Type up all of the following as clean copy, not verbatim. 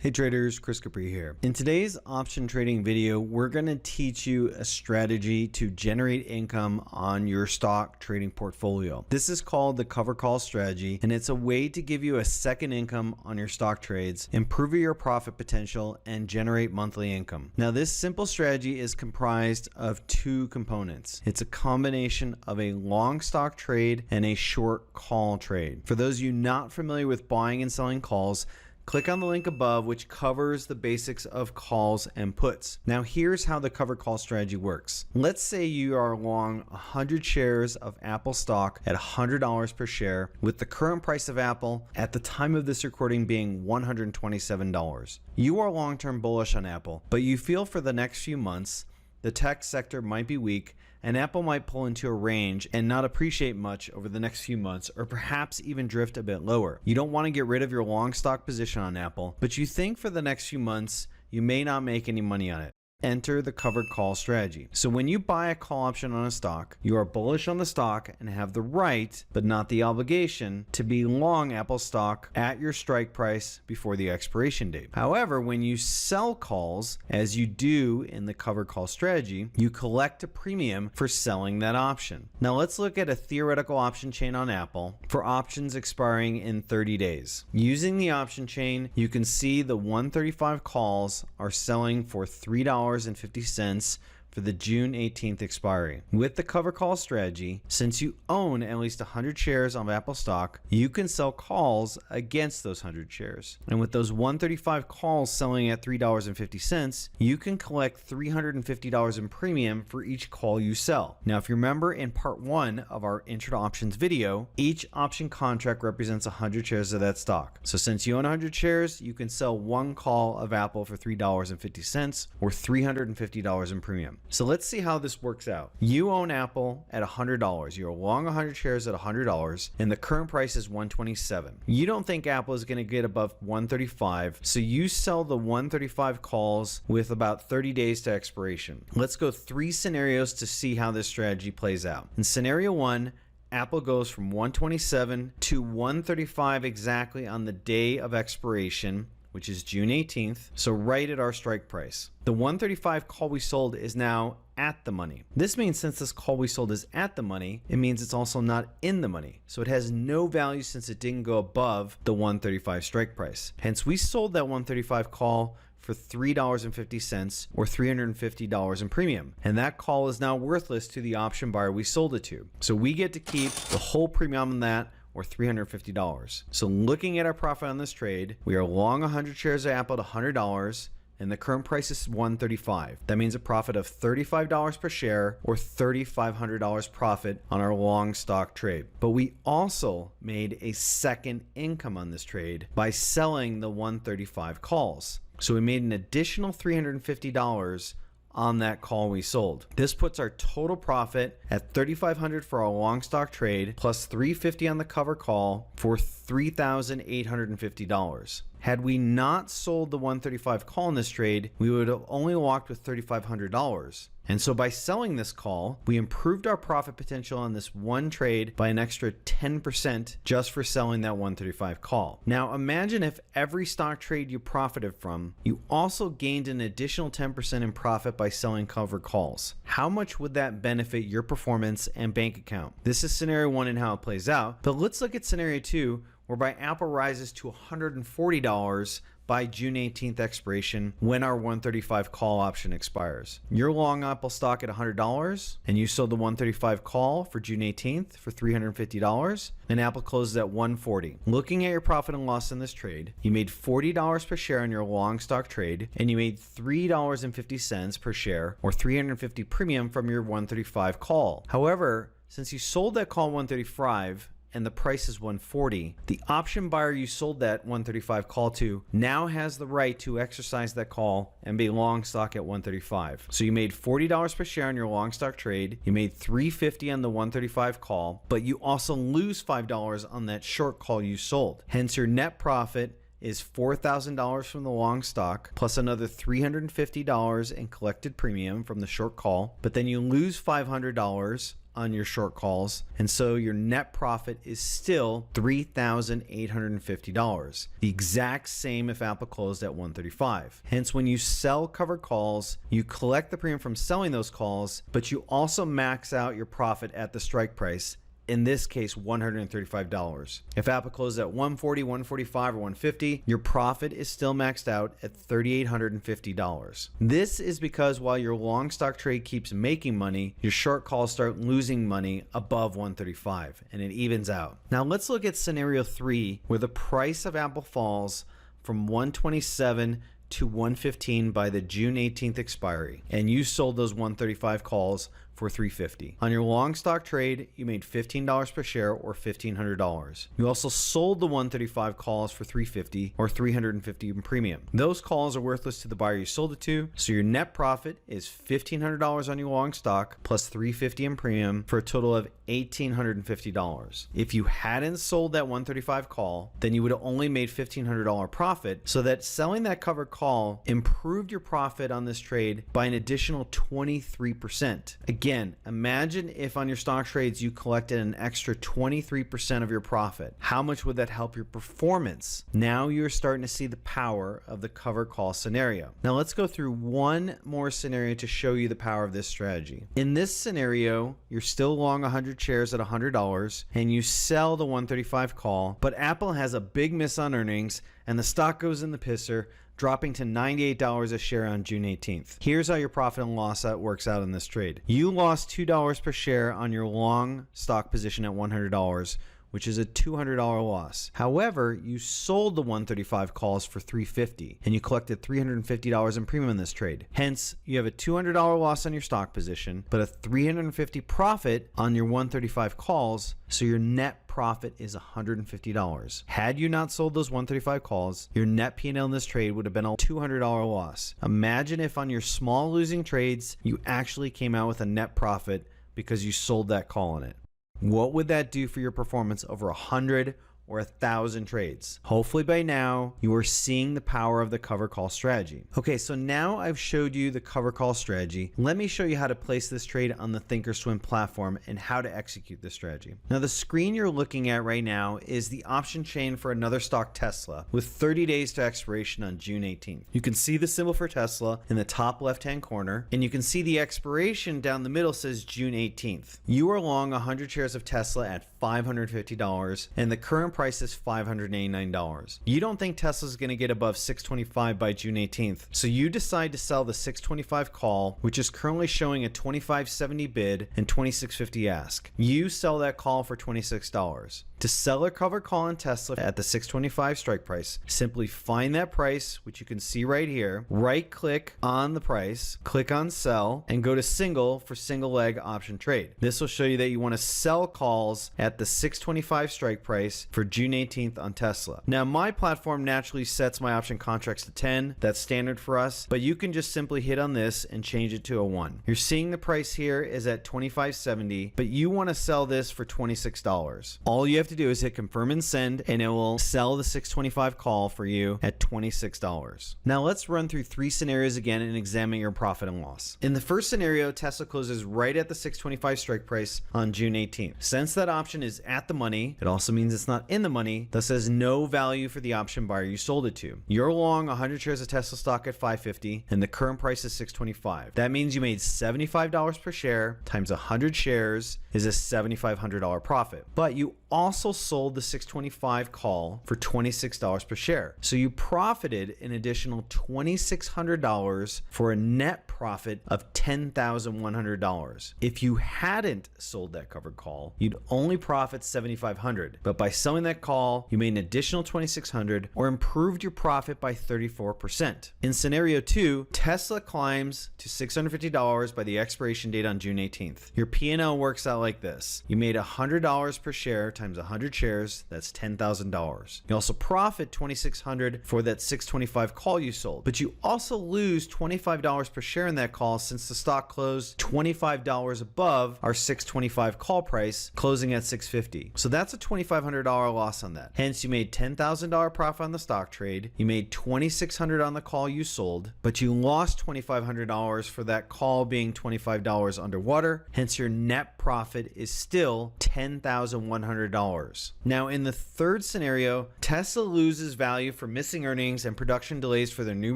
Hey traders, Chris Capri here. In today's option trading video, we're going to teach you a strategy to generate income on your stock trading portfolio. This is called the cover call strategy, and it's a way to give you a second income on your stock trades, improve your profit potential, and generate monthly income. Now, this simple strategy is comprised of two components. It's a combination of a long stock trade and a short call trade. For those of you not familiar with buying and selling calls, click on the link above, which covers the basics of calls and puts. Now, here's how the cover call strategy works. Let's say you are long 100 shares of Apple stock at $100 per share, with the current price of Apple at the time of this recording being $127. You are long-term bullish on Apple, but you feel for the next few months the tech sector might be weak and Apple might pull into a range and not appreciate much over the next few months, or perhaps even drift a bit lower. You don't want to get rid of your long stock position on Apple, but you think for the next few months you may not make any money on it. Enter the covered call strategy. So when you buy a call option on a stock, you are bullish on the stock and have the right, but not the obligation, to be long Apple stock at your strike price before the expiration date. However, when you sell calls, as you do in the covered call strategy, you collect a premium for selling that option. Now let's look at a theoretical option chain on Apple for options expiring in 30 days. Using the option chain, you can see the 135 calls are selling for $3.50 for the June 18th expiry. With the cover call strategy, since you own at least 100 shares of Apple stock, you can sell calls against those 100 shares. And with those 135 calls selling at $3.50, you can collect $350 in premium for each call you sell. Now, if you remember in part 1 of our Intro to Options video, each option contract represents 100 shares of that stock. So since you own 100 shares, you can sell one call of Apple for $3.50 or $350 in premium. So let's see how this works out. You own Apple at $100. You're long 100 shares at $100, and the current price is $127. You don't think Apple is going to get above $135, so you sell the 135 calls with about 30 days to expiration. Let's go 3 scenarios to see how this strategy plays out. In scenario 1, Apple goes from $127 to $135 exactly on the day of expiration, which is June 18th, so right at our strike price. The 135 call we sold is now at the money. This means since this call we sold is at the money, it means it's also not in the money. So it has no value since it didn't go above the 135 strike price. Hence, we sold that 135 call for $3.50 or $350 in premium. And that call is now worthless to the option buyer we sold it to. So we get to keep the whole premium on that, or $350. So looking at our profit on this trade, we are long 100 shares of Apple at $100, and the current price is $135. That means a profit of $35 per share or $3,500 profit on our long stock trade. But we also made a second income on this trade by selling the 135 calls. So we made an additional $350 on that call we sold. This puts our total profit at $3,500 for our long stock trade, plus $350 on the cover call for $3,850. Had we not sold the 135 call in this trade, we would have only walked with $3,500. And so by selling this call, we improved our profit potential on this one trade by an extra 10% just for selling that 135 call. Now imagine if every stock trade you profited from, you also gained an additional 10% in profit by selling cover calls. How much would that benefit your performance and bank account? This is scenario 1 and how it plays out, but let's look at scenario 2, whereby Apple rises to $140 by June 18th expiration when our 135 call option expires. You're long Apple stock at $100 and you sold the 135 call for June 18th for $350, and Apple closes at $140. Looking at your profit and loss in this trade, you made $40 per share on your long stock trade, and you made $3.50 per share or $350 premium from your 135 call. However, since you sold that call 135 and the price is $140, the option buyer you sold that 135 call to now has the right to exercise that call and be long stock at 135. So you made $40 per share on your long stock trade, you made $350 on the 135 call, but you also lose $5 on that short call you sold. Hence, your net profit is $4,000 from the long stock, plus another $350 in collected premium from the short call, but then you lose $500 on your short calls, and so your net profit is still $3,850. The exact same if Apple closed at 135. Hence, when you sell covered calls, you collect the premium from selling those calls, but you also max out your profit at the strike price, in this case $135. If Apple closes at 140, 145, or 150, your profit is still maxed out at $3,850. This is because while your long stock trade keeps making money, your short calls start losing money above 135, and it evens out. Now let's look at scenario 3, where the price of Apple falls from 127 to 115 by the June 18th expiry, and you sold those 135 calls for $350. On your long stock trade, you made $15 per share, or $1,500. You also sold the 135 calls for $350, or $350 in premium. Those calls are worthless to the buyer you sold it to, so your net profit is $1,500 on your long stock plus $350 in premium for a total of $1,850. If you hadn't sold that 135 call, then you would have only made $1,500 profit, so that selling that covered call improved your profit on this trade by an additional 23%. Again, imagine if on your stock trades you collected an extra 23% of your profit. How much would that help your performance? Now you're starting to see the power of the covered call scenario. Now let's go through one more scenario to show you the power of this strategy. In this scenario, you're still long 100 shares at $100 and you sell the 135 call, but Apple has a big miss on earnings and the stock goes in the pisser, dropping to $98 a share on June 18th. Here's how your profit and loss works out in this trade. You lost $2 per share on your long stock position at $100, which is a $200 loss. However, you sold the 135 calls for $350 and you collected $350 in premium in this trade. Hence, you have a $200 loss on your stock position, but a $350 profit on your 135 calls, so your net profit is $150. Had you not sold those 135 calls, your net P&L in this trade would have been a $200 loss. Imagine if on your small losing trades, you actually came out with a net profit because you sold that call in it. What would that do for your performance over 100 or 1,000 trades? Hopefully by now you are seeing the power of the cover call strategy. Okay, so now I've showed you the cover call strategy. Let me show you how to place this trade on the ThinkorSwim platform and how to execute this strategy. Now the screen you're looking at right now is the option chain for another stock, Tesla, with 30 days to expiration on June 18th. You can see the symbol for Tesla in the top left-hand corner, and you can see the expiration down the middle says June 18th. You are long 100 shares of Tesla at $550, and the current price is $589. You don't think Tesla's going to get above 625 by June 18th, so you decide to sell the 625 call, which is currently showing a $25.70 bid and $26.50 ask. You sell that call for $26. To sell a covered call on Tesla at the 625 strike price, simply find that price, which you can see right here, right click on the price, click on sell, and go to single for single leg option trade. This will show you that you want to sell calls at the 625 strike price for June 18th on Tesla. Now my platform naturally sets my option contracts to 10. That's standard for us, but you can just simply hit on this and change it to a 1. You're seeing the price here is at $25.70, but you want to sell this for $26. All you have to do is hit confirm and send, and it will sell the 625 call for you at $26. Now let's run through 3 scenarios again and examine your profit and loss. In the first scenario, Tesla closes right at the 625 strike price on June 18th. Since that option is at the money, it also means it's not in the money, thus has no value for the option buyer you sold it to. You're long 100 shares of Tesla stock at $550 and the current price is $625. That means you made $75 per share times 100 shares is a $7,500 profit. But you also sold the 625 call for $26 per share. So you profited an additional $2,600 for a net profit of $10,100. If you hadn't sold that covered call, you'd only profit $7,500. But by selling that call, you made an additional $2,600 or improved your profit by 34%. In scenario 2, Tesla climbs to $650 by the expiration date on June 18th. Your P&L works out like this. You made $100 per share times 100 shares. That's $10,000. You also profit $2,600 for that 625 call you sold, but you also lose $25 per share in that call since the stock closed $25 above our 625 call price, closing at 650. So that's a $2,500 loss on that. Hence, you made $10,000 profit on the stock trade. You made $2,600 on the call you sold, but you lost $2,500 for that call being $25 underwater. Hence, your net profit is still $10,100. Now, in the third scenario, Tesla loses value for missing earnings and production delays for their new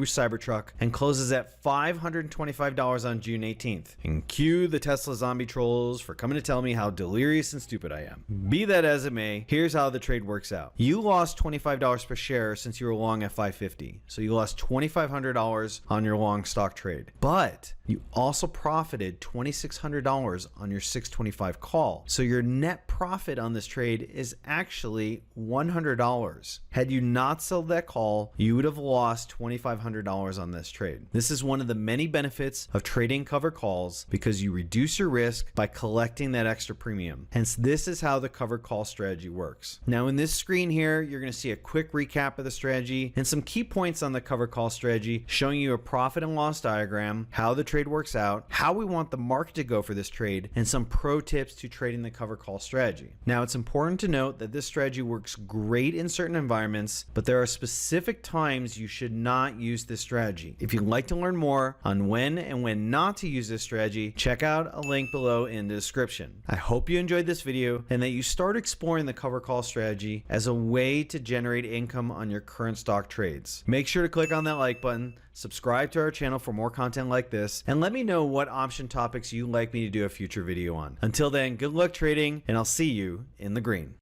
Cybertruck and closes at $525 on June 18th. And cue the Tesla zombie trolls for coming to tell me how delirious and stupid I am. Be that as it may, here's how the trade works out. You lost $25 per share since you were long at 550. So you lost $2,500 on your long stock trade. But you also profited $2,600 on your 625 call. So your net profit on this trade is actually $100. Had you not sold that call, you would have lost $2,500 on this trade. This is one of the many benefits of trading cover calls because you reduce your risk by collecting that extra premium. Hence, this is how the cover call strategy works. Now, in this screen here, you're going to see a quick recap of the strategy and some key points on the cover call strategy, showing you a profit and loss diagram, how the trade works out, how we want the market to go for this trade, and some pro tips to trading the cover call strategy. Now, it's important to note that this strategy works great in certain environments, but there are specific times you should not use this strategy. If you'd like to learn more on when and when not to use this strategy, check out a link below in the description. I hope you enjoyed this video and that you start exploring the cover call strategy as a way to generate income on your current stock trades. Make sure to click on that like button, subscribe to our channel for more content like this, and let me know what option topics you'd like me to do a future video on. Until then, good luck trading, and I'll see you in the green.